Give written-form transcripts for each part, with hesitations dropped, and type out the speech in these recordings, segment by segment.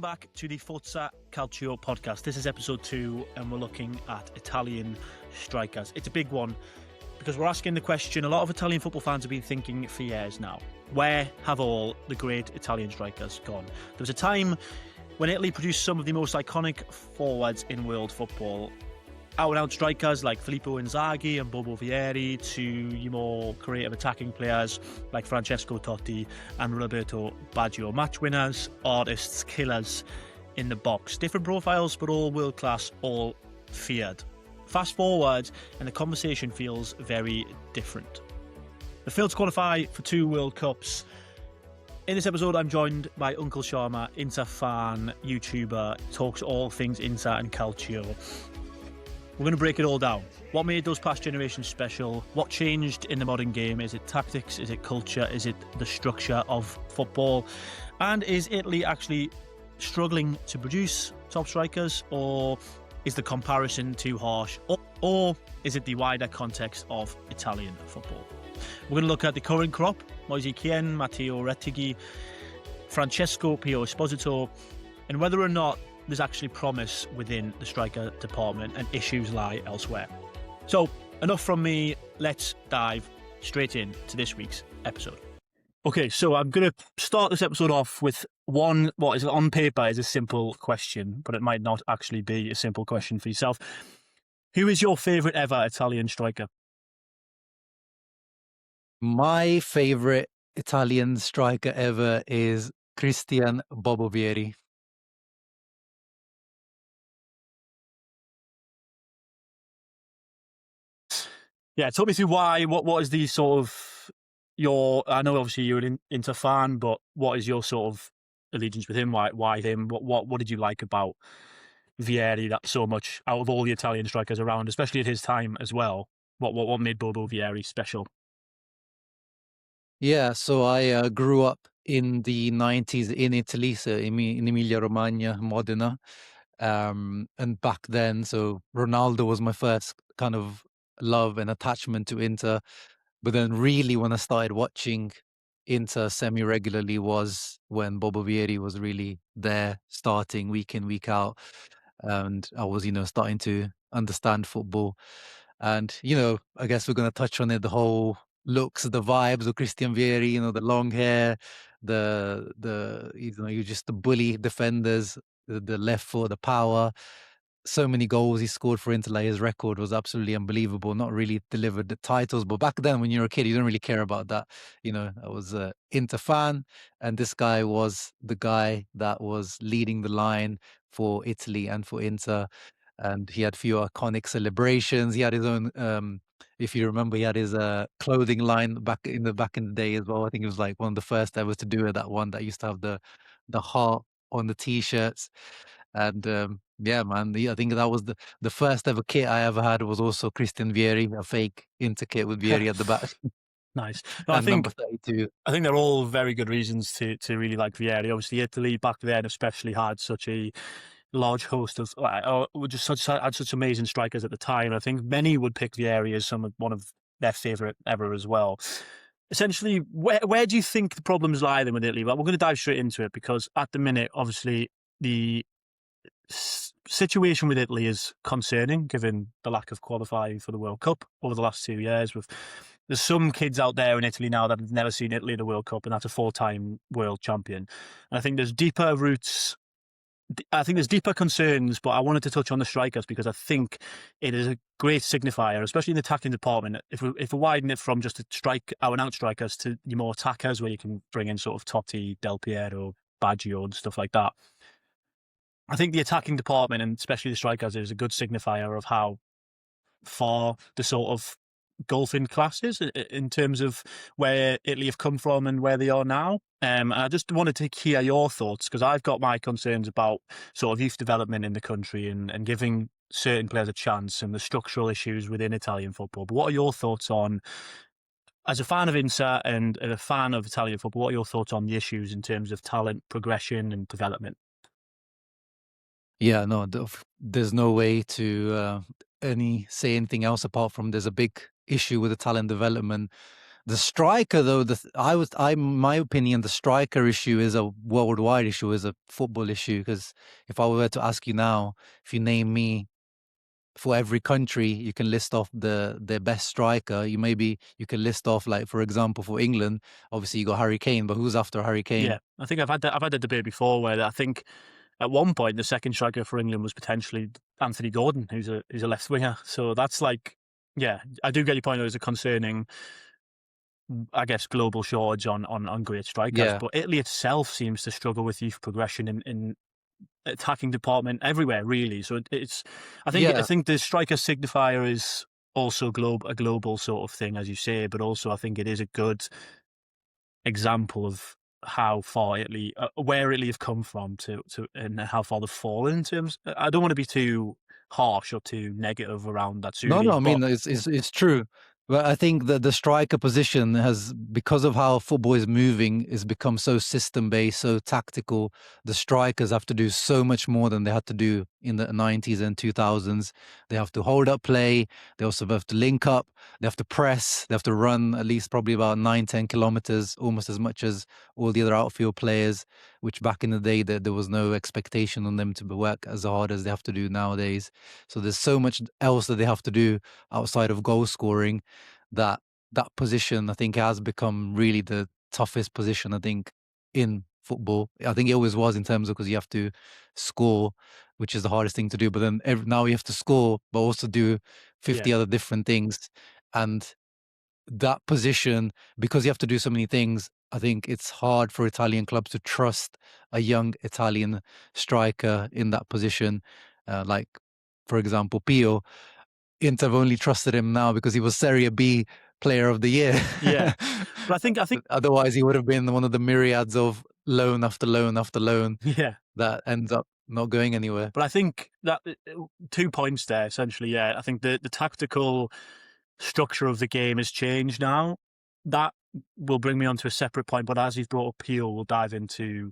back to the FORZA Calcio Podcast. This is episode 2 and we're looking at Italian strikers. It's a big one because we're asking the question a lot of Italian football fans have been thinking for years now. Where have all the great Italian strikers gone? There was a time when Italy produced some of the most iconic forwards in world football. Out-and-out strikers like Pippo Inzaghi and Bobo Vieri to your more creative attacking players like Francesco Totti and Roberto Baggio. Match winners, artists, killers in the box. Different profiles, but all world-class, all feared. Fast forward, and the conversation feels very different. They failed to qualify for 2 World Cups. In this episode, I'm joined by Uncle Sharma, Inter fan, YouTuber, talks all things Inter and Calcio. We're going to break it all down. What made those past generations special? What changed in the modern game? Is it tactics? Is it culture? Is it the structure of football? And is Italy actually struggling to produce top strikers? Or is the comparison too harsh? Or is it the wider context of Italian football? We're going to look at the current crop. Moise Kean, Matteo Rettighi, Francesco Pio Esposito, and whether or not there's actually promise within the striker department and issues lie elsewhere. So, enough from me. Let's dive straight into this week's episode. Okay, so I'm going to start this episode off with what is on paper is a simple question, but it might not actually be a simple question for yourself. Who is your favourite ever Italian striker? My favourite Italian striker ever is Bobo Vieri. Yeah, talk me through why. What is the sort of I know obviously you're an Inter fan, but what is your sort of allegiance with him? Why him? What did you like about Vieri that so much out of all the Italian strikers around, especially at his time as well? What made Bobo Vieri special? Yeah, so I grew up in the 90s in Italy, so in Emilia-Romagna, Modena. And back then, so Ronaldo was my first kind of love and attachment to Inter. But then really when I started watching Inter semi-regularly was when Bobo Vieri was really there, starting week in, week out. And I was, starting to understand football. And, I guess we're going to touch on it, the whole looks, the vibes of Christian Vieri, the long hair, you're just the bully defenders, the left foot, the power. So many goals he scored for Inter. Like his record was absolutely unbelievable. Not really delivered the titles, but back then when you're a kid, you don't really care about that. I was an Inter fan, and this guy was the guy that was leading the line for Italy and for Inter. And he had a few iconic celebrations. He had his own, if you remember, he had his clothing line back in the day as well. I think it was like one of the first ever to do it. That one that used to have the heart on the t-shirts. And yeah, man, I think that was the first ever kit I ever had was also Christian Vieri, a fake Inter kit with Vieri at the back. Nice. No, I think they're all very good reasons to really like Vieri. Obviously, Italy back then especially had such a large host of had such amazing strikers at the time. I think many would pick Vieri as one of their favourite ever as well. Essentially, where do you think the problems lie then with Italy? Well, we're going to dive straight into it because at the minute, obviously, the situation with Italy is concerning given the lack of qualifying for the World Cup over the last 2 years. There's some kids out there in Italy now that have never seen Italy in the World Cup, and that's a 4-time world champion. And I think there's deeper roots. I think there's deeper concerns, but I wanted to touch on the strikers because I think it is a great signifier, especially in the attacking department. If we widen it from just out-and-out strikers to your more attackers, where you can bring in sort of Totti, Del Piero, Baggio and stuff like that. I think the attacking department, and especially the strikers, is a good signifier of how far the sort of golfing class is in terms of where Italy have come from and where they are now. And I just wanted to hear your thoughts because I've got my concerns about sort of youth development in the country and giving certain players a chance and the structural issues within Italian football. But what are your thoughts on, as a fan of Inter and a fan of Italian football, what are your thoughts on the issues in terms of talent, progression and development? Yeah, no, there's no way to say anything else apart from there's a big issue with the talent development The striker, though, my opinion, the striker issue is a worldwide issue, is a football issue. Because if I were to ask you now, if you name me for every country, you can list off their best striker. You can list off, like, for example, for England, obviously you got Harry Kane, but who's after Harry Kane? Yeah, I think I've had the debate before where I think at one point the second striker for England was potentially Anthony Gordon, who's a left winger. So that's like, yeah, I do get your point. There's a concerning, I guess, global shortage on great strikers. Yeah. But Italy itself seems to struggle with youth progression in attacking department everywhere, really. So it's I think the striker signifier is also a global sort of thing, as you say, but also I think it is a good example of how far Italy, where Italy have come from to and how far they've fallen in terms. I don't want to be too harsh or too negative around that. No, I mean, it's true. But I think that the striker position has, because of how football is moving, is become so system-based, so tactical. The strikers have to do so much more than they had to do in the 90s and 2000s. They have to hold up play. They also have to link up. They have to press. They have to run at least probably about 9-10 kilometers, almost as much as all the other outfield players, which back in the day there was no expectation on them to work as hard as they have to do nowadays. So there's so much else that they have to do outside of goal scoring, that position, I think, has become really the toughest position, I think, in football. I think it always was, in terms of, because you have to score, which is the hardest thing to do. But then now you have to score, but also do 50 other different things. And that position, because you have to do so many things, I think it's hard for Italian clubs to trust a young Italian striker in that position. Like, for example, Pio. Inter have only trusted him now because he was Serie B Player of the Year. Yeah, but I think otherwise he would have been one of the myriads of loan after loan after loan. Yeah, that ends up not going anywhere. But I think that 2 points there, essentially. Yeah, I think the tactical structure of the game has changed now. That will bring me on to a separate point, but as you've brought up Peel, we'll dive into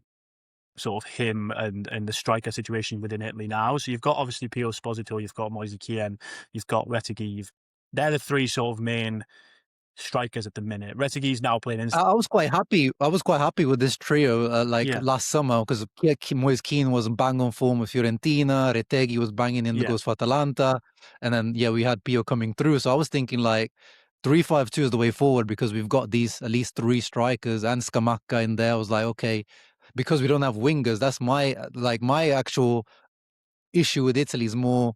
sort of him and the striker situation within Italy now. So you've got obviously Pio Esposito, you've got Moise Kean, you've got Retegui. They're the three sort of main strikers at the minute. Retegui's now playing. I was quite happy with this trio last summer, because Moise Kean was bang on form with Fiorentina, Retegui was banging in the goals for Atalanta, and then we had Pio coming through. So I was thinking like 3-5-2 is the way forward, because we've got these at least three strikers and Scamacca in there. I was like, okay, because we don't have wingers. That's my actual issue with Italy is more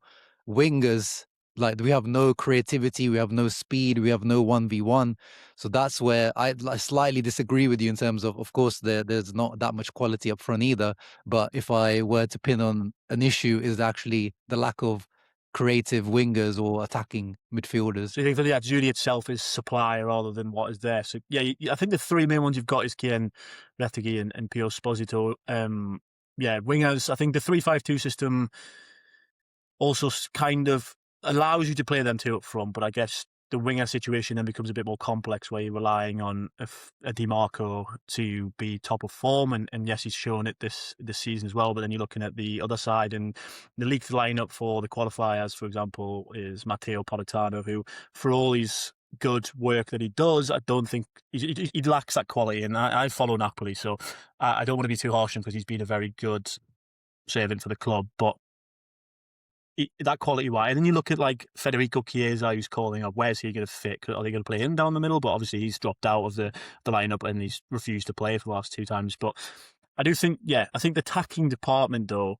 wingers. Like, we have no creativity, we have no speed, we have no 1v1. So that's where I slightly disagree with you in terms of course, there's not that much quality up front either. But if I were to pin on an issue, is actually the lack of creative wingers or attacking midfielders. So you think that the Nerazzurri itself is supply rather than what is there? So I think the three main ones you've got is Kean, Retegui and Pio Esposito. Wingers. I think the 3-5-2 system also kind of allows you to play them two up front, but I guess the winger situation then becomes a bit more complex, where you're relying on a Di Marco to be top of form, and yes, he's shown it this season as well. But then you're looking at the other side, and the league lineup for the qualifiers, for example, is Matteo Politano, who, for all his good work that he does, I don't think he lacks that quality. And I follow Napoli, so I don't want to be too harsh on him, because he's been a very good servant for the club, but that quality wise. And then you look at like Federico Chiesa, who's calling up, where's he going to fit? Are they going to play him down the middle? But obviously he's dropped out of the lineup and he's refused to play for the last 2 times. But I do think, I think the attacking department, though,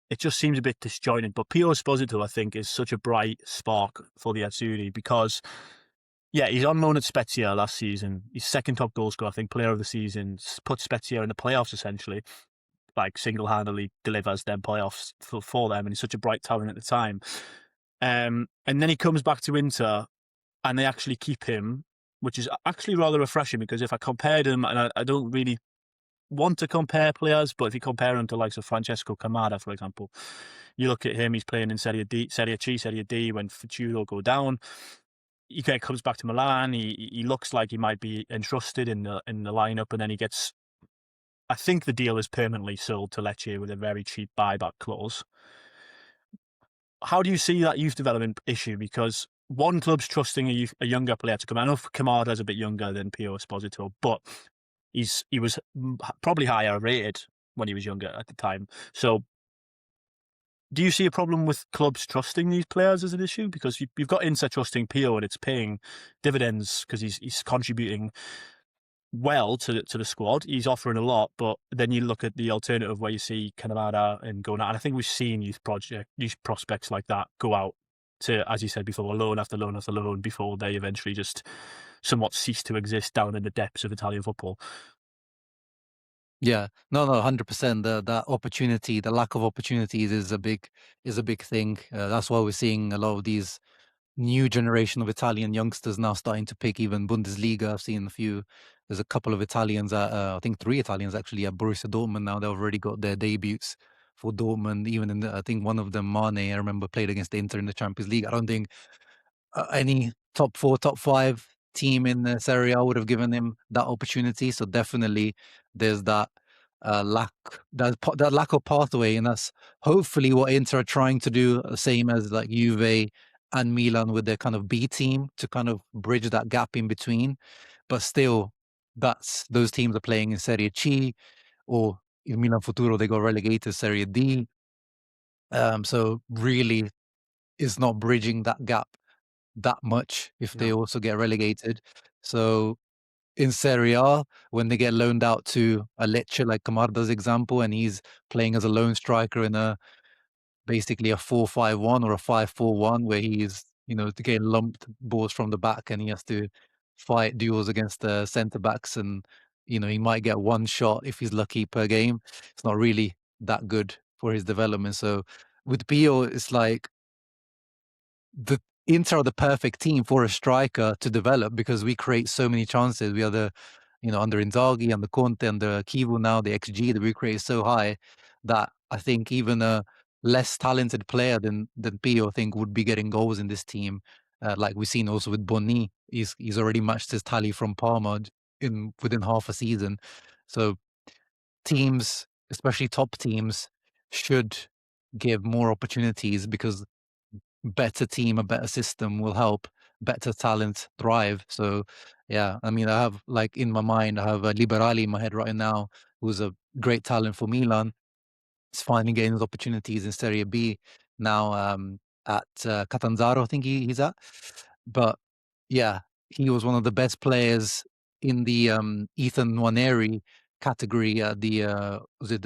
it just seems a bit disjointed. But Pio Esposito, I think, is such a bright spark for the Azzurri, because he's on loan at Spezia last season. He's second top goal scorer, I think, player of the season, put Spezia in the playoffs essentially. Like, single-handedly delivers them playoffs for them, and he's such a bright talent at the time. And then he comes back to Inter, and they actually keep him, which is actually rather refreshing, because if I compared him, and I don't really want to compare players, but if you compare him to likes of Francesco Camara, for example, you look at him, he's playing in Serie D, when Futuro go down. He comes back to Milan, he looks like he might be entrusted in the lineup, and then he gets... I think the deal is permanently sold to Lecce with a very cheap buyback clause. How do you see that youth development issue? Because one club's trusting a younger player to come. I know Kamada's a bit younger than Pio Esposito, but he was probably higher rated when he was younger at the time. So do you see a problem with clubs trusting these players as an issue? Because you've got Inter trusting Pio and it's paying dividends because he's contributing well to the squad. He's offering a lot, but then you look at the alternative where you see Canavada and going out. And I think we've seen youth prospects like that go out to, as you said before, loan after loan after loan before they eventually just somewhat cease to exist down in the depths of Italian football. Yeah, no, 100%. That opportunity, the lack of opportunities is a big thing. That's why we're seeing a lot of these new generation of Italian youngsters now starting to pick even Bundesliga. I've seen there's a couple of Italians, I think 3 Italians actually at Borussia Dortmund now. They've already got their debuts for Dortmund. Even I think one of them, Mane, I remember played against the Inter in the Champions League. I don't think any top 4, top 5 team in the Serie A would have given him that opportunity. So definitely there's that lack of pathway, and that's hopefully what Inter are trying to do, same as like Juve and Milan with their kind of B team, to kind of bridge that gap in between. But still, those teams are playing in Serie C, or in Milan Futuro they got relegated to Serie D. So really is not bridging that gap that much if they also get relegated. So in Serie A, when they get loaned out to a Lecce, like Camarda's example, and he's playing as a lone striker in basically a 4-5-1 or a 5-4-1, where he's, to get lumped balls from the back and he has to fight duels against the centre backs, and he might get one shot if he's lucky per game. It's not really that good for his development. So with Pio, it's like the Inter are the perfect team for a striker to develop, because we create so many chances. We are under Inzaghi, under Conte, under Kivu now, the XG that we create is so high that I think even a less talented player than Pio, I think, would be getting goals in this team. Like we've seen also with Boni, he's already matched his tally from Parma within half a season. So teams, especially top teams, should give more opportunities, because better team, a better system will help better talent thrive. So yeah, I mean, I have, like, in my mind, I have Liberali in my head right now, who's a great talent for Milan. He's finally getting his opportunities in Serie B now, at Catanzaro, I think he's at. But yeah, he was one of the best players in the Ethan Nwaneri category at was it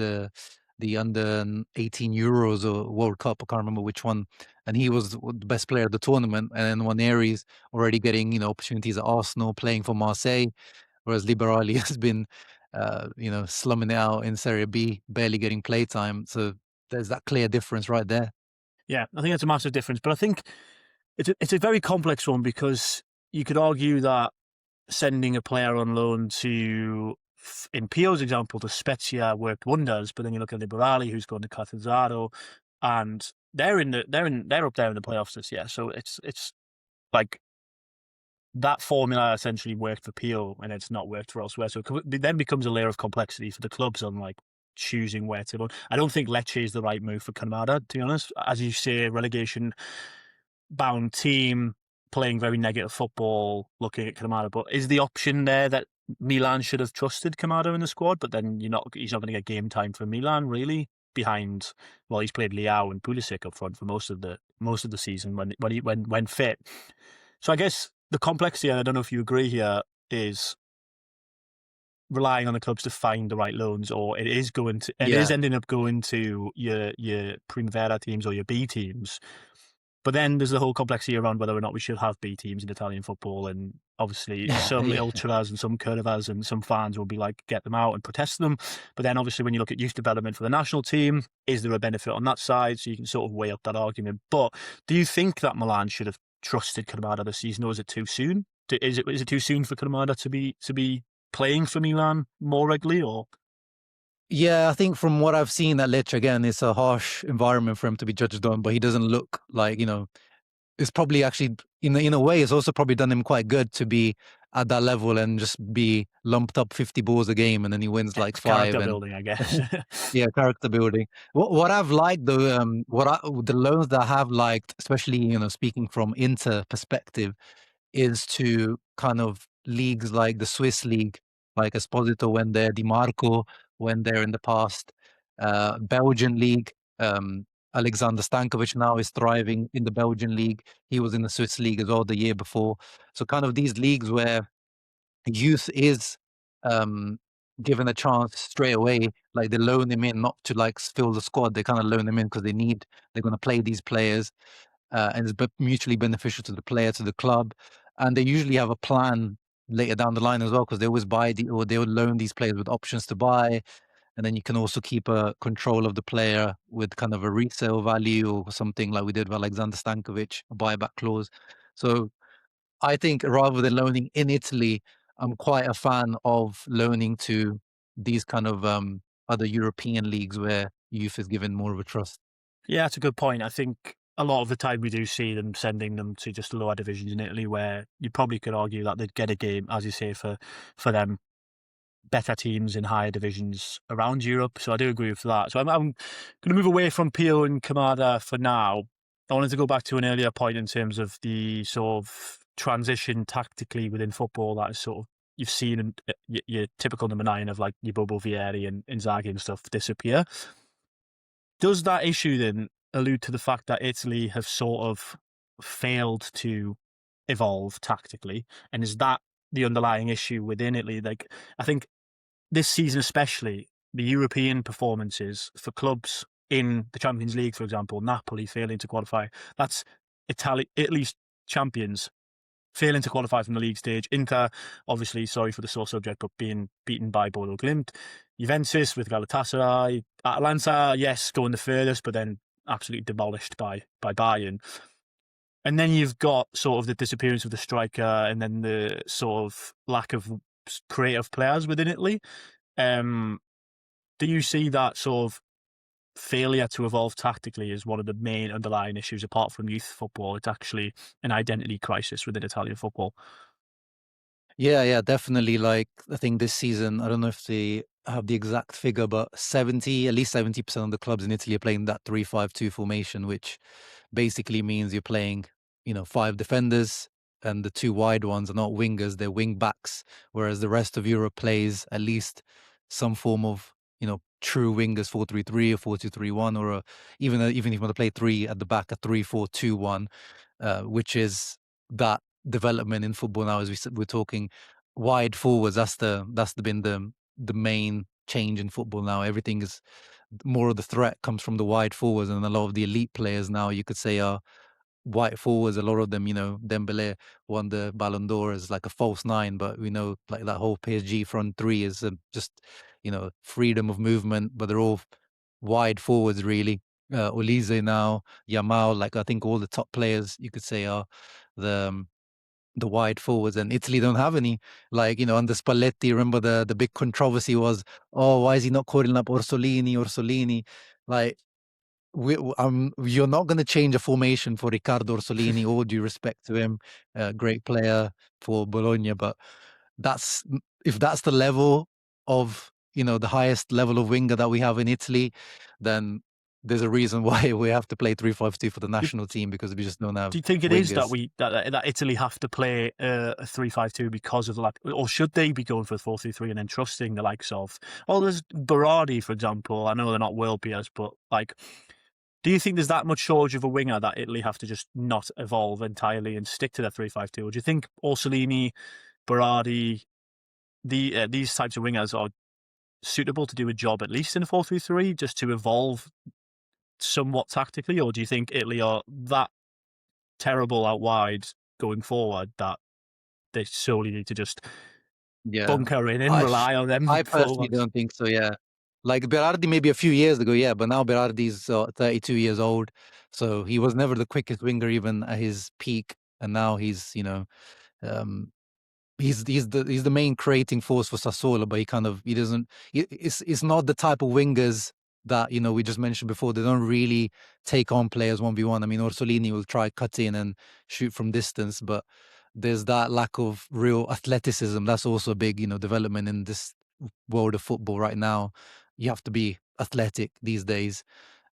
the under 18 Euros or World Cup? I can't remember which one. And he was the best player of the tournament. And then Nwaneri's already getting opportunities at Arsenal, playing for Marseille, whereas Liberali has been slumming it out in Serie B, barely getting playtime. So there's that clear difference right there. Yeah, I think that's a massive difference. But I think it's a very complex one, because you could argue that sending a player on loan to, in Pio's example, to Spezia worked wonders. But then you look at Liberali, who's going to Catanzaro, and they're up there in the playoffs this year. So it's like that formula essentially worked for Pio, and it's not worked for elsewhere. So it then becomes a layer of complexity for the clubs on like choosing where to go. I don't think Lecce is the right move for Canada, to be honest. As you say, relegation bound team playing very negative football, looking at Kamada. But is the option there that Milan should have trusted Kamada in the squad, but then he's not going to get game time for Milan, really? Behind, well, he's played Leao and Pulisic up front for most of the season when fit. So I guess the complexity, and I don't know if you agree here, is relying on the clubs to find the right loans, or it is ending up going to your Primavera teams or your B teams. But then there's the whole complexity around whether or not we should have B teams in Italian football, and obviously some ultras and some curvas and some fans will be like, get them out and protest them. But then obviously when you look at youth development for the national team, is there a benefit on that side? So you can sort of weigh up that argument. But do you think that Milan should have trusted Canavada this season, or is it too soon? Is it too soon for Canavada to be playing for Milan more regularly, or? Yeah, I think from what I've seen at Lecce, again, it's a harsh environment for him to be judged on, but he doesn't look like, it's probably actually, in a way, it's also probably done him quite good to be at that level and just be lumped up 50 balls a game, and then he wins like 5. Character And building, I guess. yeah, character building. What I've liked though, the loans that I have liked, especially speaking from Inter perspective, is to kind of leagues like the Swiss league, like Esposito went there, Di Marco went there in the past, Belgian league. Alexander Stankovic now is thriving in the Belgian league. He was in the Swiss league as well the year before. So kind of these leagues where youth is given a chance straight away, like they loan him in not to like fill the squad. They kind of loan him in because they're going to play these players, and it's mutually beneficial to the player, to the club, and they usually have a plan later down the line as well, because they always or they would loan these players with options to buy, and then you can also keep a control of the player with kind of a resale value or something like we did with Alexander Stankovic, a buyback clause. So I think rather than loaning in Italy, I'm quite a fan of loaning to these kind of other European leagues where youth is given more of a trust. Yeah, that's a good point. I think a lot of the time we do see them sending them to just lower divisions in Italy, where you probably could argue that they'd get a game, as you say, for them better teams in higher divisions around Europe. So I do agree with that. So I'm going to move away from Pio and Kamada for now. I wanted to go back to an earlier point in terms of the sort of transition tactically within football that is sort of you've seen in your typical number 9 of like your Bobo Vieri and Inzaghi and stuff disappear. Does that issue then allude to the fact that Italy have sort of failed to evolve tactically? And is that the underlying issue within Italy? Like, I think this season especially, the European performances for clubs in the Champions League, for example, Napoli failing to qualify, that's Italy's champions failing to qualify from the league stage. Inter, obviously, sorry for the sore subject, but being beaten by Bodo Glimt. Juventus with Galatasaray. Atalanta, yes, going the furthest, but then absolutely demolished by Bayern. And then you've got sort of the disappearance of the striker and then the sort of lack of creative players within Italy. Do you see that sort of failure to evolve tactically as one of the main underlying issues apart from youth football? It's actually an identity crisis within Italian football. Yeah, definitely. Like, I think this season, I don't know if they have the exact figure, but at least 70% of the clubs in Italy are playing that 3-5-2 formation, which basically means you're playing, 5 defenders, and the 2 wide ones are not wingers, they're wing backs, whereas the rest of Europe plays at least some form of, true wingers, 4-3-3 or 4-2-3-1, or even if you want to play 3 at the back, a 3-4-2-1, which is that development in football now, as we're talking wide forwards. That's been the main change in football now. Everything is more of the threat comes from the wide forwards, and a lot of the elite players now, you could say, are wide forwards. A lot of them, Dembele won the Ballon d'Or as like a false 9, but we know like that whole PSG front 3 is just freedom of movement, but they're all wide forwards really. Olise now, Yamal, like I think all the top players you could say are the wide forwards, and Italy don't have any. Like, under Spalletti, remember the big controversy was, oh, why is he not calling up Orsolini? Like, you're not going to change a formation for Riccardo Orsolini, all due respect to him, great player for Bologna, but if that's the level of, the highest level of winger that we have in Italy, then there's a reason why we have to play 3-5-2 for the national team, because we just don't have. Do you think it wingers. is that Italy have to play a 3-5-2 because of the lack, or should they be going for a 4-3-3 and then trusting the likes of, there's Berardi, for example. I know they're not world peers, but like, do you think there's that much shortage of a winger that Italy have to just not evolve entirely and stick to their 3-5-2? Or do you think Orsolini, Berardi, these types of wingers are suitable to do a job at least in a 4-3-3, just to evolve somewhat tactically? Or do you think Italy are that terrible out wide going forward that they solely need to just bunker in and rely on them? I personally don't think so, yeah. Like Berardi maybe a few years ago, yeah, but now Berardi's 32 years old, so he was never the quickest winger even at his peak, and now he's, he's the main creating force for Sassuolo, but it's not the type of wingers that, we just mentioned before. They don't really take on players 1v1. I mean, Orsolini will try cut in and shoot from distance, but there's that lack of real athleticism. That's also a big, development in this world of football right now. You have to be athletic these days,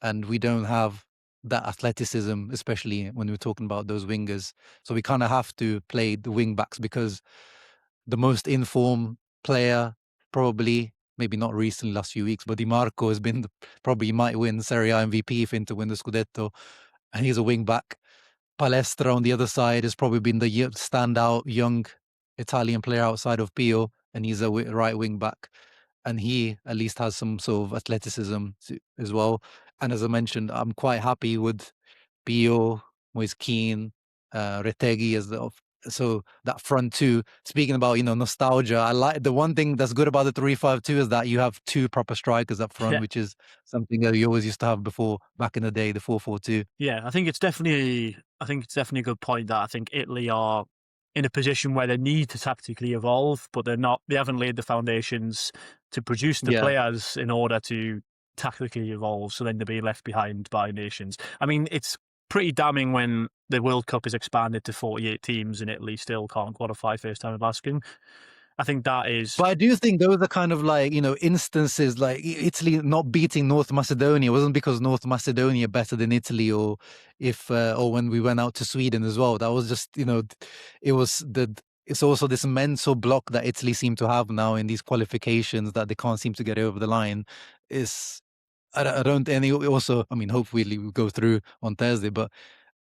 and we don't have that athleticism, especially when we're talking about those wingers. So we kind of have to play the wing backs because the most informed player, probably, maybe not recently, last few weeks, but Di Marco has been probably might win Serie A MVP if Inter win the Scudetto, and he's a wing back. Palestra on the other side has probably been the standout young Italian player outside of Pio, and he's a right wing back. And he at least has some sort of athleticism as well. And as I mentioned, I'm quite happy with Pio, Moise Kean, Retegui as so that front two. Speaking about nostalgia, I like the one thing that's good about the 3-5-2 is that you have two proper strikers up front, which is something that you always used to have before back in the day, the 4-4-2. Yeah, I think it's definitely a good point that I think Italy are in a position where they need to tactically evolve, but they haven't laid the foundations to produce the players in order to tactically evolve, so then they're being left behind by nations. I mean, it's pretty damning when the World Cup is expanded to 48 teams and Italy still can't qualify first time of asking. I think that is... But I do think those are kind of like, instances like Italy not beating North Macedonia wasn't because North Macedonia better than Italy, or or when we went out to Sweden as well. That was just, it's also this mental block that Italy seem to have now in these qualifications that they can't seem to get over the line. I don't, and also, I mean, hopefully we go through on Thursday, but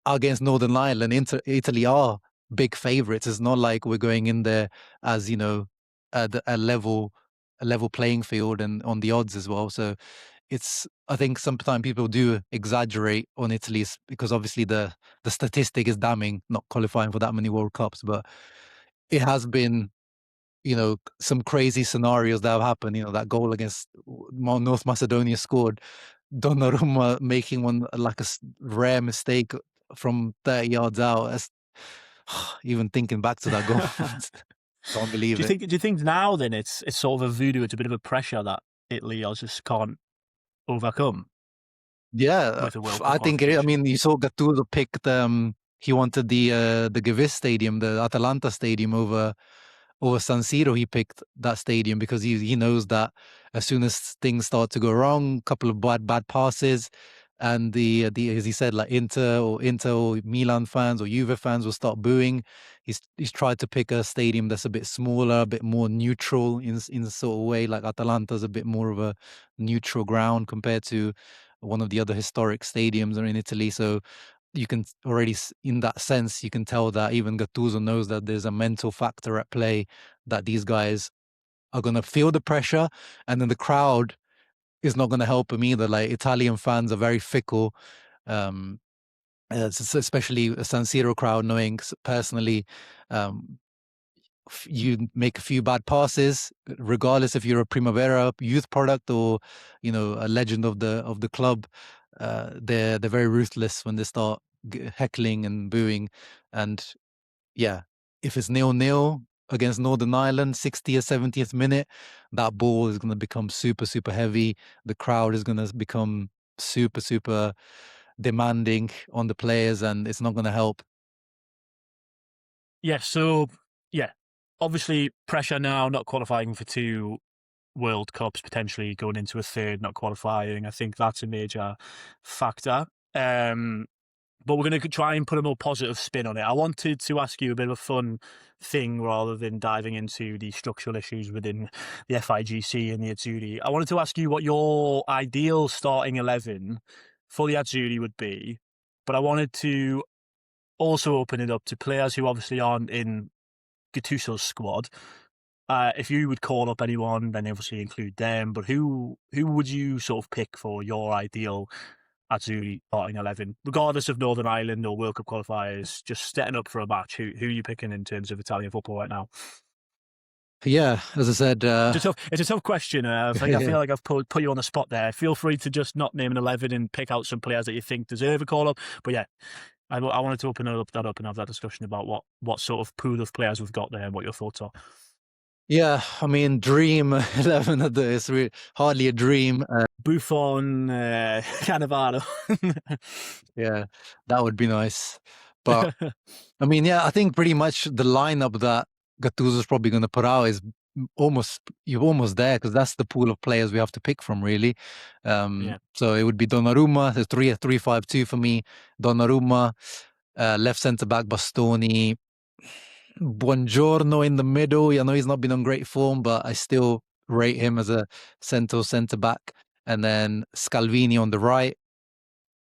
against Northern Ireland, Italy are big favourites. It's not like we're going in there as a level playing field and on the odds as well. So I think sometimes people do exaggerate on Italy because obviously the statistic is damning, not qualifying for that many World Cups, but it has been some crazy scenarios that have happened. That goal against North Macedonia scored, Donnarumma making one like a rare mistake from 30 yards out. Even thinking back to that goal, can't believe it. Do you think now then it's sort of a voodoo, it's a bit of a pressure that Italy just can't overcome? Yeah, I think. I mean, you saw Gattuso picked. He wanted the Gewiss Stadium, the Atalanta Stadium over San Siro. He picked that stadium because he knows that as soon as things start to go wrong, a couple of bad passes, and the as he said, like Inter or Milan fans or Juve fans will start booing. He's tried to pick a stadium that's a bit smaller, a bit more neutral in a sort of way. Like Atalanta's a bit more of a neutral ground compared to one of the other historic stadiums in Italy. So you can already, in that sense, you can tell that even Gattuso knows that there's a mental factor at play, that these guys are going to feel the pressure, and then the crowd is not going to help them either. Like Italian fans are very fickle, especially a San Siro crowd, knowing personally, you make a few bad passes, regardless if you're a Primavera youth product or a legend of the club. They're very ruthless when they start heckling and booing. And yeah, if it's 0-0 against Northern Ireland, 60th or 70th minute, that ball is going to become super, super heavy. The crowd is going to become super, super demanding on the players, and it's not going to help. Yeah, so, obviously pressure now, not qualifying for 2 World Cups, potentially going into a third, not qualifying. I think that's a major factor. But we're going to try and put a more positive spin on it. I wanted to ask you a bit of a fun thing rather than diving into the structural issues within the FIGC and the Azzurri. I wanted to ask you what your ideal starting 11 for the Azzurri would be, but I wanted to also open it up to players who obviously aren't in Gattuso's squad. If you would call up anyone, then obviously include them, but who would you sort of pick for your ideal Azzurri starting 11, regardless of Northern Ireland or World Cup qualifiers, just setting up for a match? Who are you picking in terms of Italian football right now? Yeah, as I said, it's a tough question. I feel like I've put you on the spot there. Feel free to just not name an 11 and pick out some players that you think deserve a call up. But yeah, I wanted to open that up and have that discussion about what sort of pool of players we've got there and what your thoughts are. Yeah, I mean, dream 11 of this, hardly a dream. Buffon, Cannavaro. Yeah, that would be nice. But I mean, yeah, I think pretty much the lineup that Gattuso's probably going to put out is you're almost there, because that's the pool of players we have to pick from, really. So it would be Donnarumma. There's 3-5-2 for me. Donnarumma, left centre back Bastoni, Buongiorno in the middle. I know he's not been on great form, but I still rate him as a centre back. And then Scalvini on the right,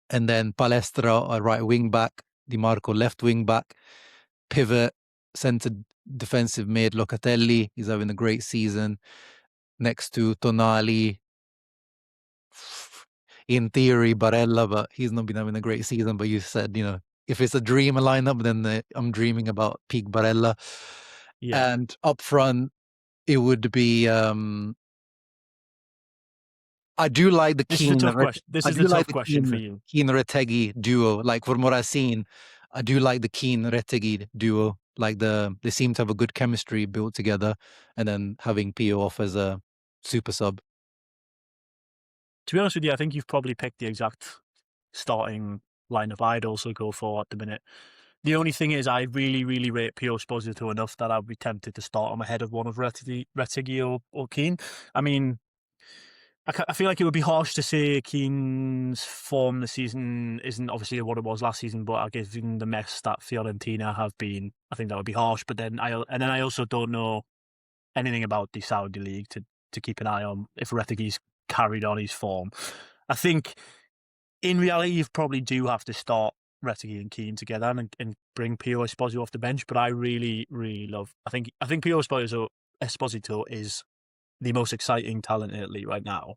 and then Palestra, a right wing back, Di Marco left wing back, pivot, centre defensive mid, Locatelli. He's having a great season. Next to Tonali, in theory, Barella, but he's not been having a great season. But you said, if it's a dream lineup, then I'm dreaming about peak Barella. Yeah. And up front, it would be. I do like the This is a tough question. This is a tough question for you. Keane-Retegui duo. Like, from what I've seen, I do like the Keane-Retegui duo. Like, they seem to have a good chemistry built together, and then having Pio off as a super sub. To be honest with you, I think you've probably picked the exact starting lineup I'd also go for at the minute. The only thing is, I really, really rate Pio Esposito enough that I'd be tempted to start him ahead of one of Retegui or Keane. I mean, I feel like it would be harsh to say Keane's form this season isn't obviously what it was last season, but given the mess that Fiorentina have been, I think that would be harsh. But then I also don't know anything about the Saudi league to keep an eye on if Retegui's carried on his form. I think in reality you probably do have to start Retegui and Keane together and bring Pio Esposito off the bench. But I really, really love. I think Pio Esposito is the most exciting talent in Italy right now,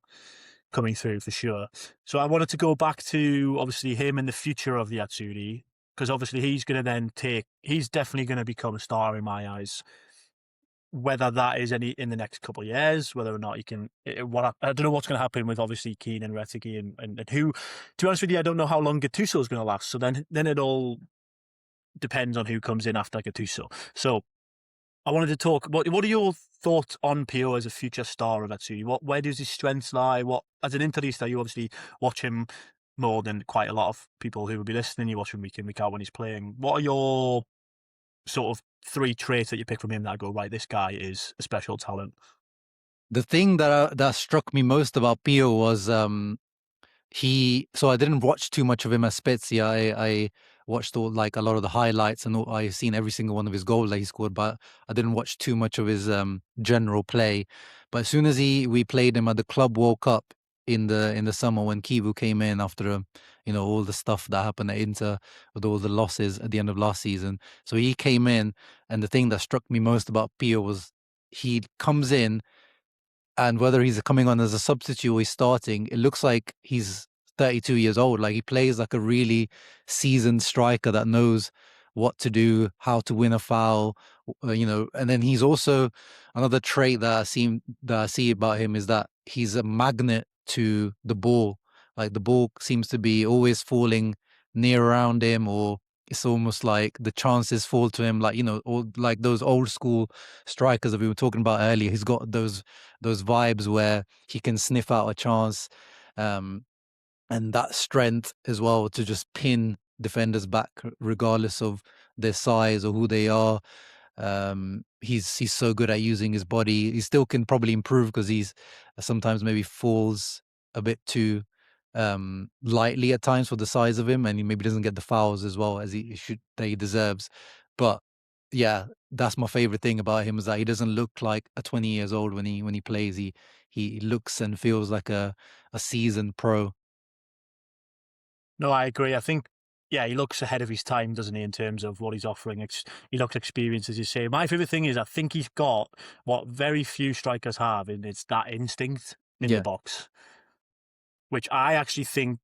coming through for sure. So I wanted to go back to obviously him and the future of the Azzurri, because obviously he's definitely going to become a star in my eyes. Whether that is in the next couple of years, whether or not he can, I don't know what's going to happen with obviously Keane and Retegui and who, to be honest with you, I don't know how long Gattuso is going to last. So then it all depends on who comes in after Gattuso. So I wanted to talk. What are your thoughts on Pio as a future star of Azzurri? Where does his strengths lie? As an Interista, you obviously watch him more than quite a lot of people who will be listening. You watch him week in, week out when he's playing. What are your sort of 3 traits that you pick from him that I go, right, this guy is a special talent? The thing that struck me most about Pio was so I didn't watch too much of him at Spezia. I watched a lot of the highlights, and I've seen every single one of his goals that he scored, but I didn't watch too much of his general play. But as soon as we played him at the Club World Cup in the summer, when Kivu came in after all the stuff that happened at Inter with all the losses at the end of last season, so he came in, and the thing that struck me most about Pio was he comes in, and whether he's coming on as a substitute or he's starting, it looks like he's 32 years old. Like, he plays like a really seasoned striker that knows what to do, how to win a foul, and then he's also, another trait that I see about him is that he's a magnet to the ball. Like, the ball seems to be always falling near around him, or it's almost like the chances fall to him, all like those old school strikers that we were talking about earlier. He's got those vibes where he can sniff out a chance, and that strength as well to just pin defenders back regardless of their size or who they are. He's so good at using his body. He still can probably improve, because he's sometimes maybe falls a bit too lightly at times for the size of him, and he maybe doesn't get the fouls as well as he deserves. But yeah, that's my favorite thing about him, is that he doesn't look like a 20 years old when he plays. He looks and feels like a seasoned pro. No, I agree. I think, yeah, he looks ahead of his time, doesn't he, in terms of what he's offering. He looks experienced, as you say. My favourite thing is I think he's got what very few strikers have, and it's that instinct in the box, which I actually think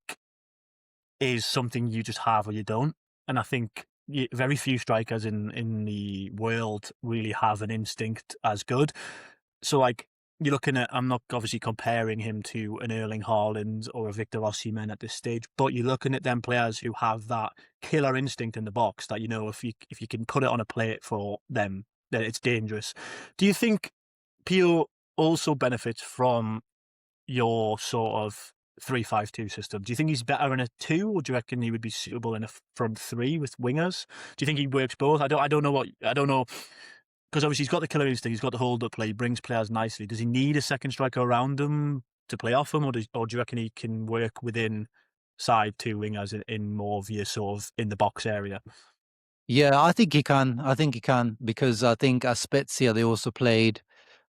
is something you just have or you don't. And I think very few strikers in the world really have an instinct as good. So, like, you're looking at, I'm not obviously comparing him to an Erling Haaland or a Victor Osimhen at this stage, but you're looking at them players who have that killer instinct in the box that, if you can put it on a plate for them, then it's dangerous. Do you think Pio also benefits from your sort of 3-5-2 system. Do you think he's better in a 2, or do you reckon he would be suitable in a front 3 with wingers? Do you think he works both? I don't know because obviously he's got the killer instinct, he's got the hold up play, he brings players nicely. Does he need a second striker around him to play off him, or do you reckon he can work within side 2 wingers in more of your sort of in the box area? Yeah, I think he can. I think he can because I think at Spezia they also played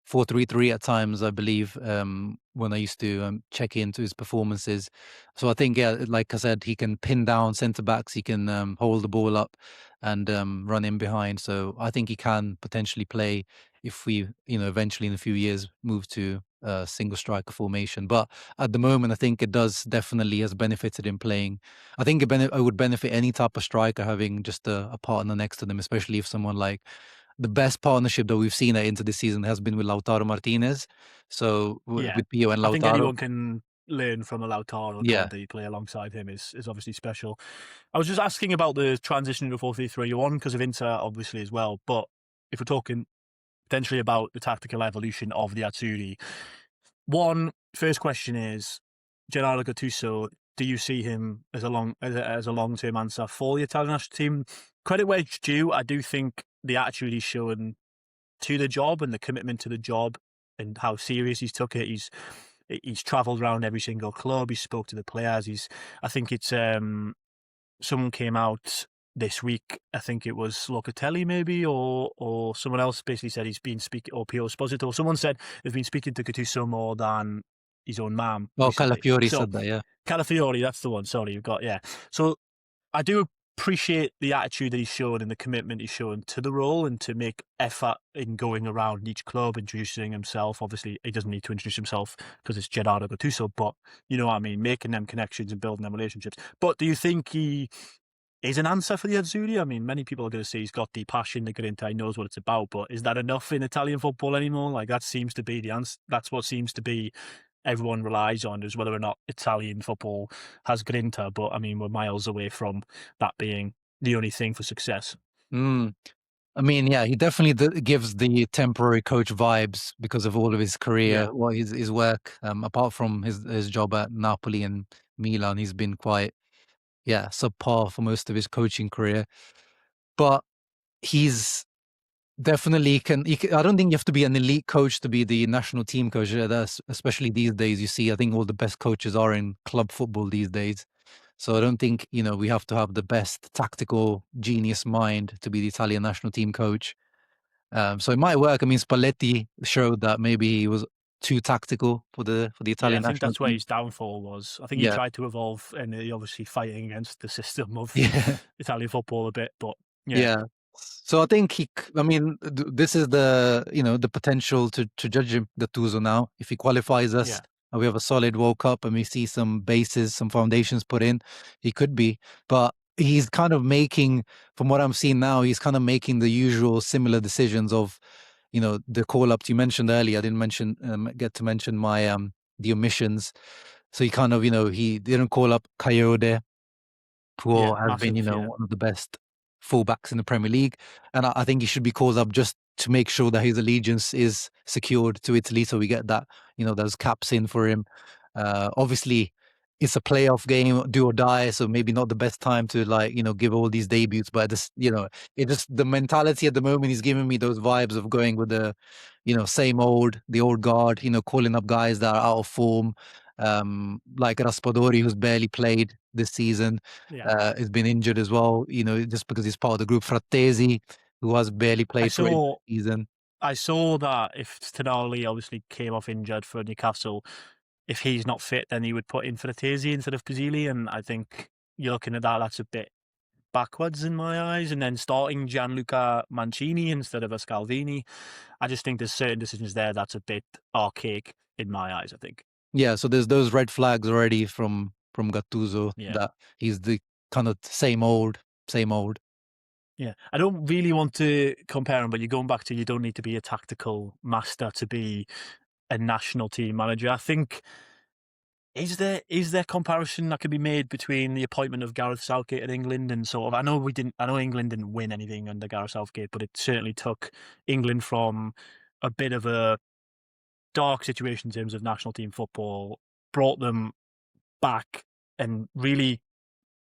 4-3-3 at times, I believe, when I used to check into his performances. So I think, yeah, like I said, he can pin down centre backs, he can hold the ball up and run in behind. So I think he can potentially play if we, eventually in a few years move to single striker formation. But at the moment, I think it does definitely has benefited in playing. I think it would benefit any type of striker having just a partner next to them, especially if someone like the best partnership that we've seen into this season has been with Lautaro Martinez. So Yeah. with Pio and I think Lautaro, anyone can learn from a Lautaro, yeah, can't they? Play alongside him is obviously special. I was just asking about the transition to 4-3-3 you're on because of Inter, obviously, as well. But if we're talking potentially about the tactical evolution of the Azzurri, first question is, Gennaro Gattuso, do you see him as a long-term answer for the Italian national team? Credit where it's due, I do think the attitude he's shown to the job and the commitment to the job and how serious he's took it. He's travelled around every single club. He spoke to the players. I think it's someone came out this week. I think it was Locatelli maybe or someone else basically said he's been speaking, or Pio Esposito. Someone said they've been speaking to Gattuso more than his own mum well, recently. Calafiori So said that, yeah. Calafiori, that's the one. Sorry, you've got, yeah. So I do appreciate the attitude that he's shown and the commitment he's shown to the role and to make effort in going around each club, introducing himself. Obviously, he doesn't need to introduce himself because it's Gennaro Gattuso, but you know what I mean, making them connections and building them relationships. But do you think he is an answer for the Azzurri? I mean, many people are going to say he's got the passion to get into, he knows what it's about, but is that enough in Italian football anymore? Like, that seems to be the answer. That's what seems to be everyone relies on, is whether or not Italian football has grinta. But I mean, we're miles away from that being the only thing for success. Mm. I mean, yeah, he definitely gives the temporary coach vibes because of all of his career, Yeah, his work. Apart from his job at Napoli and Milan, he's been quite, yeah, subpar for most of his coaching career. But he's definitely I don't think you have to be an elite coach to be the national team coach. That's especially these days. You see, I think all the best coaches are in club football these days. So I don't think we have to have the best tactical genius mind to be the Italian national team coach. So it might work. I mean, Spalletti showed that maybe he was too tactical for the yeah. I Italian think national that's where team. his downfall was. I think he Yeah, tried to evolve, and he obviously fighting against the system of yeah. Italian football a bit. But yeah, Yeah. So I think I mean, this is the potential to judge him, Gattuso now. If he qualifies us yeah, and we have a solid World Cup and we see some bases, some foundations put in, he could be. But he's kind of making, from what I'm seeing now, he's kind of making the usual similar decisions of, the call ups you mentioned earlier. I didn't get to mention my the omissions. So he kind of, he didn't call up Coyote, yeah, who has been, massive. Yeah, one of the best fullbacks in the Premier League. And I think he should be called up just to make sure that his allegiance is secured to Italy. So we get that, those caps in for him. Obviously, it's a playoff game, do or die. So maybe not the best time to give all these debuts. But this, it just the mentality at the moment is giving me those vibes of going with the, the old guard, calling up guys that are out of form. Like Raspadori, who's barely played this season, yeah. has been injured as well, just because he's part of the group. Frattesi, who has barely I played for it saw this season. I saw that if Tonali obviously came off injured for Newcastle, if he's not fit, then he would put in Frattesi instead of Pizzili, and I think you're looking at that, that's a bit backwards in my eyes. And then starting Gianluca Mancini instead of a Scalvini, I just think there's certain decisions there that's a bit archaic in my eyes, I think. Yeah, so there's those red flags already from Gattuso Yeah. that he's the kind of same old, same old. Yeah. I don't really want to compare him, but you're going back to, you don't need to be a tactical master to be a national team manager. I think, is there comparison that could be made between the appointment of Gareth Southgate at England and sort of, I know England didn't win anything under Gareth Southgate, but it certainly took England from a bit of a dark situation in terms of national team football, brought them back and really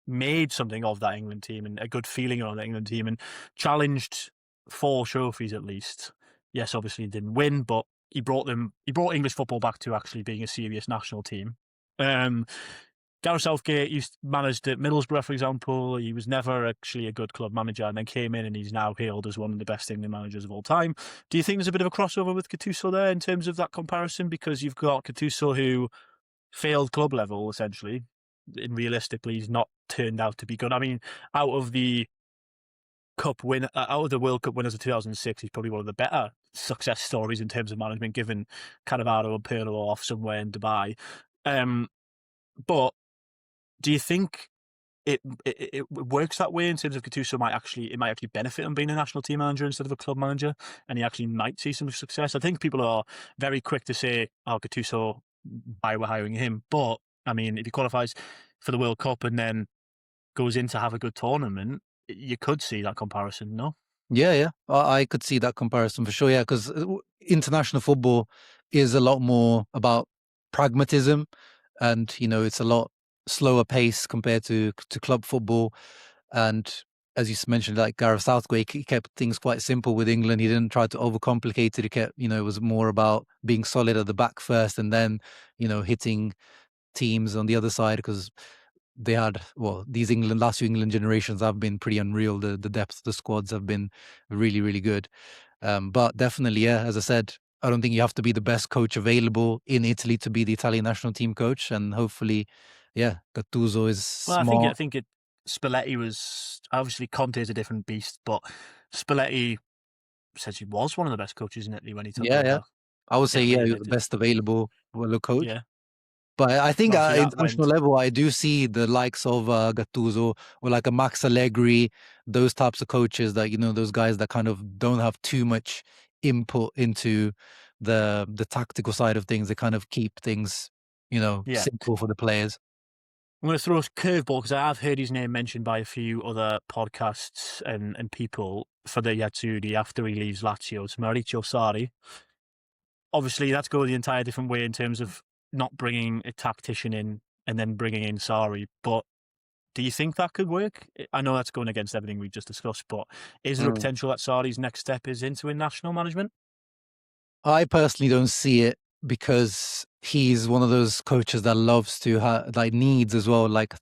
made something of that England team and a good feeling around the England team and challenged 4 trophies at least. Yes, obviously he didn't win, but he brought English football back to actually being a serious national team. Gareth Southgate managed at Middlesbrough, for example. He was never actually a good club manager and then came in and he's now hailed as one of the best England managers of all time. Do you think there's a bit of a crossover with Gattuso there in terms of that comparison? Because you've got Gattuso who failed club level, essentially, and realistically he's not turned out to be good. I mean, out of the World Cup winners of 2006, he's probably one of the better success stories in terms of management, given Cannavaro and Pirlo off somewhere in Dubai. But do you think it works that way in terms of Gattuso might actually benefit him being a national team manager instead of a club manager, and he actually might see some success? I think people are very quick to say, "Oh, Gattuso, why we're hiring him?" But I mean, if he qualifies for the World Cup and then goes in to have a good tournament, you could see that comparison, no? Yeah. I could see that comparison for sure. Yeah, because international football is a lot more about pragmatism, and it's a lot slower pace compared to club football. And as you mentioned, like Gareth Southgate, he kept things quite simple with England. He didn't try to overcomplicate it. He kept, it was more about being solid at the back first, and then hitting teams on the other side, because they had, these last few England generations have been pretty unreal. The depth of the squads have been really, really good. But definitely, yeah, as I said, I don't think you have to be the best coach available in Italy to be the Italian national team coach. And hopefully, yeah, Gattuso is smart. Well, I think Spalletti was, obviously Conte is a different beast, but Spalletti says he was one of the best coaches in Italy when he took over. Yeah. I would say, Italy, you're the best available coach. Yeah. But I think Obviously at international level, I do see the likes of Gattuso or like a Max Allegri, those types of coaches that, those guys that kind of don't have too much input into the tactical side of things. They kind of keep things, simple for the players. I'm going to throw a curveball because I have heard his name mentioned by a few other podcasts and people for the Nerazzurri after he leaves Lazio. It's Maurizio Sarri. Obviously, that's going the entire different way in terms of not bringing a tactician in and then bringing in Sarri. But do you think that could work? I know that's going against everything we've just discussed, but is there a potential that Sarri's next step is into national management? I personally don't see it, because he's one of those coaches that loves to needs as well, like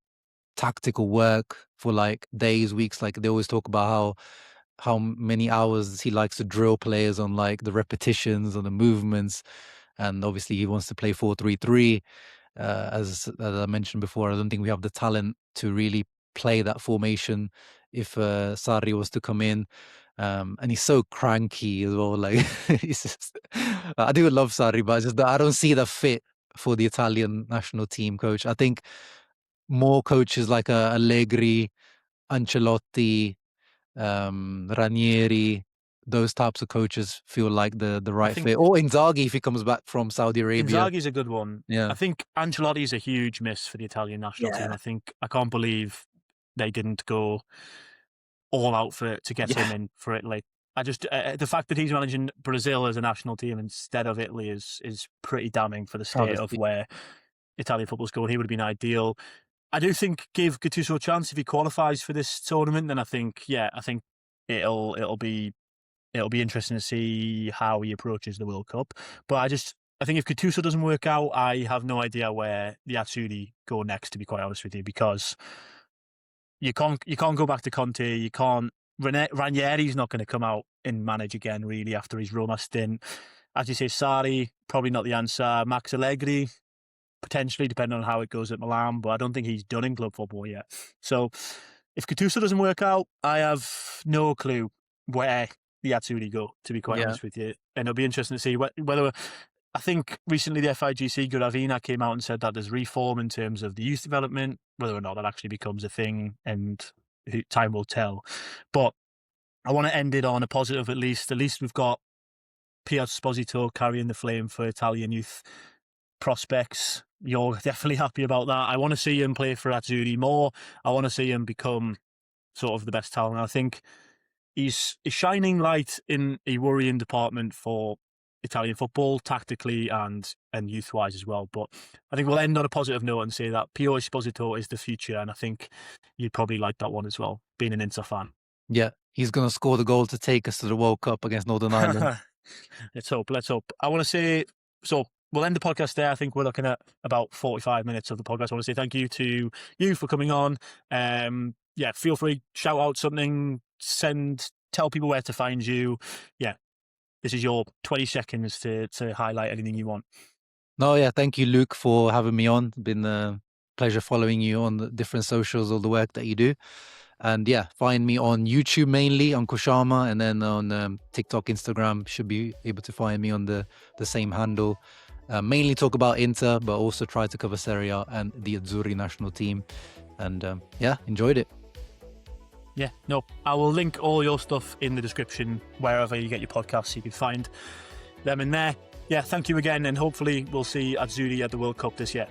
tactical work for like days, weeks. Like they always talk about how many hours he likes to drill players on like the repetitions on the movements. And obviously he wants to play 4-3-3. As I mentioned before, I don't think we have the talent to really play that formation if Sarri was to come in. And he's so cranky as well. Like I do love Sarri, but I don't see the fit for the Italian national team coach. I think more coaches like Allegri, Ancelotti, Ranieri, those types of coaches feel like the right fit. Or Inzaghi if he comes back from Saudi Arabia. Inzaghi's a good one. Yeah. I think Ancelotti's a huge miss for the Italian national team. I can't believe they didn't go all out for it to get him in for it. Like, I just the fact that he's managing Brazil as a national team instead of Italy is pretty damning for the state of where Italian football's going. He would have been ideal. I do think give Gattuso a chance if he qualifies for this tournament. Then I think it'll be interesting to see how he approaches the World Cup. But I think if Gattuso doesn't work out, I have no idea where the Nerazzurri go next, to be quite honest with you, because you can't go back to Conte. You can't. Ranieri's not going to come out and manage again, really, after his Roma stint. As you say, Sarri, probably not the answer. Max Allegri, potentially, depending on how it goes at Milan, but I don't think he's done in club football yet. So if Gattuso doesn't work out, I have no clue where the Nerazzurri go, to be quite honest with you. And it'll be interesting to see whether... I think recently the FIGC, Gravina, came out and said that there's reform in terms of the youth development, whether or not that actually becomes a thing, and time will tell. But I want to end it on a positive at least. At least we've got Pier Esposito carrying the flame for Italian youth prospects. You're definitely happy about that. I want to see him play for Nerazzurri more. I want to see him become sort of the best talent. I think he's a shining light in a worrying department for Italian football, tactically and youth-wise as well. But I think we'll end on a positive note and say that Pio Esposito is the future, and I think you'd probably like that one as well, being an Inter fan. Yeah, he's going to score the goal to take us to the World Cup against Northern Ireland. Let's hope. I want to say, so we'll end the podcast there. I think we're looking at about 45 minutes of the podcast. I want to say thank you to you for coming on. Feel free, shout out something, tell people where to find you. Yeah, this is your 20 seconds to highlight anything you want. No, yeah, thank you, Luke, for having me on. It's been a pleasure following you on the different socials, all the work that you do. And yeah, find me on YouTube mainly, Uncle Sharma, and then on TikTok, Instagram, should be able to find me on the same handle. Mainly talk about Inter, but also try to cover Serie A and the Azzurri national team. And enjoyed it. Yeah, no, I will link all your stuff in the description, wherever you get your podcasts, you can find them in there. Yeah, thank you again, and hopefully we'll see Azzurri at the World Cup this year.